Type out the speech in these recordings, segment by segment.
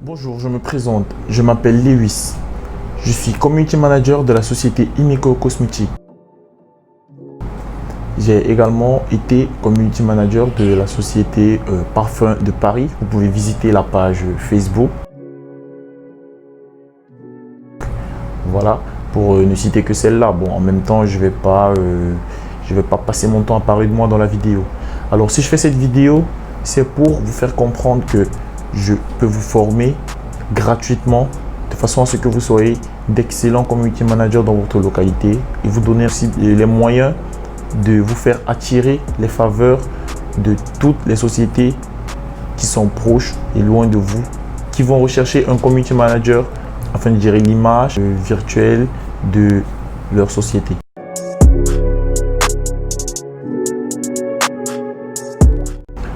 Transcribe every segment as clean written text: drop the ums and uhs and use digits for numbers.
Bonjour, je me présente, je m'appelle Lewis. Je suis Community Manager de la société Imeco Cosmétiques. J'ai également été Community Manager de la société Parfum de Paris. Vous pouvez visiter la page Facebook. Voilà, pour ne citer que celle-là. Bon, en même temps, je vais pas passer mon temps à parler de moi dans la vidéo. Alors, si je fais cette vidéo, c'est pour vous faire comprendre que je peux vous former gratuitement de façon à ce que vous soyez d'excellents community managers dans votre localité et vous donner aussi les moyens de vous faire attirer les faveurs de toutes les sociétés qui sont proches et loin de vous, qui vont rechercher un community manager afin de gérer l'image virtuelle de leur société.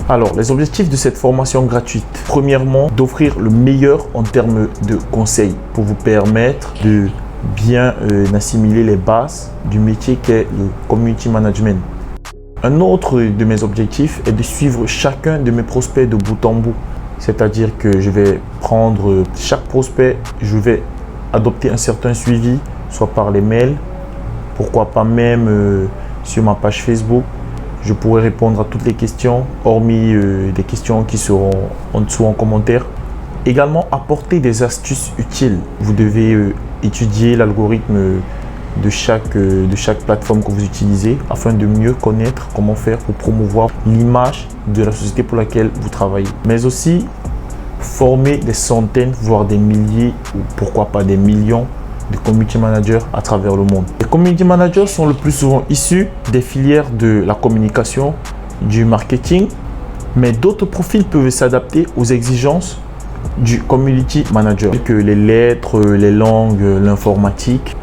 Alors, les objectifs de cette formation gratuite. Premièrement, d'offrir le meilleur en termes de conseils pour vous permettre de bien assimiler les bases du métier qu'est le community management. Un autre de mes objectifs est de suivre chacun de mes prospects de bout en bout. C'est-à-dire que je vais prendre chaque prospect, je vais adopter un certain suivi, soit par les mails, pourquoi pas même sur ma page Facebook. Je pourrai répondre à toutes les questions, hormis des questions qui seront en dessous en commentaire. Également, apporter des astuces utiles. Vous devez étudier l'algorithme de chaque plateforme que vous utilisez afin de mieux connaître comment faire pour promouvoir l'image de la société pour laquelle vous travaillez. Mais aussi, former des centaines, voire des milliers ou pourquoi pas des millions de community managers à travers le monde. Les community managers sont le plus souvent issus des filières de la communication, du marketing, mais d'autres profils peuvent s'adapter aux exigences du community manager, tels que les lettres, les langues, l'informatique,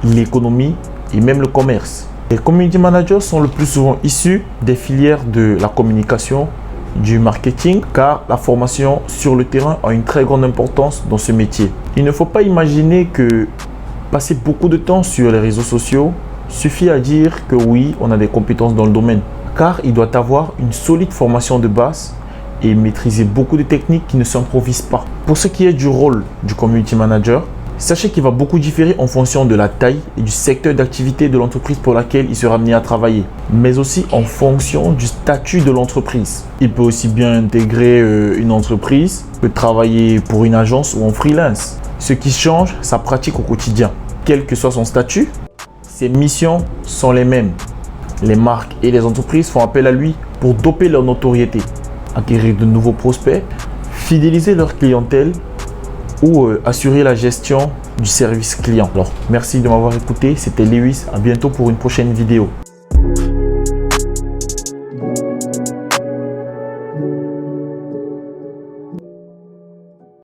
l'économie et même le commerce. Les community managers sont le plus souvent issus des filières de la communication, du marketing, car la formation sur le terrain a une très grande importance dans ce métier. Il ne faut pas imaginer que passer beaucoup de temps sur les réseaux sociaux suffit à dire que oui, on a des compétences dans le domaine, car il doit avoir une solide formation de base et maîtriser beaucoup de techniques qui ne s'improvisent pas. Pour ce qui est du rôle du community manager, sachez qu'il va beaucoup différer en fonction de la taille et du secteur d'activité de l'entreprise pour laquelle il sera amené à travailler, mais aussi en fonction du statut de l'entreprise. Il peut aussi bien intégrer une entreprise, peut travailler pour une agence ou en freelance. Ce qui change, sa pratique au quotidien. Quel que soit son statut, ses missions sont les mêmes. Les marques et les entreprises font appel à lui pour doper leur notoriété, acquérir de nouveaux prospects, fidéliser leur clientèle ou assurer la gestion du service client. Alors, merci de m'avoir écouté. C'était Lewis. À bientôt pour une prochaine vidéo.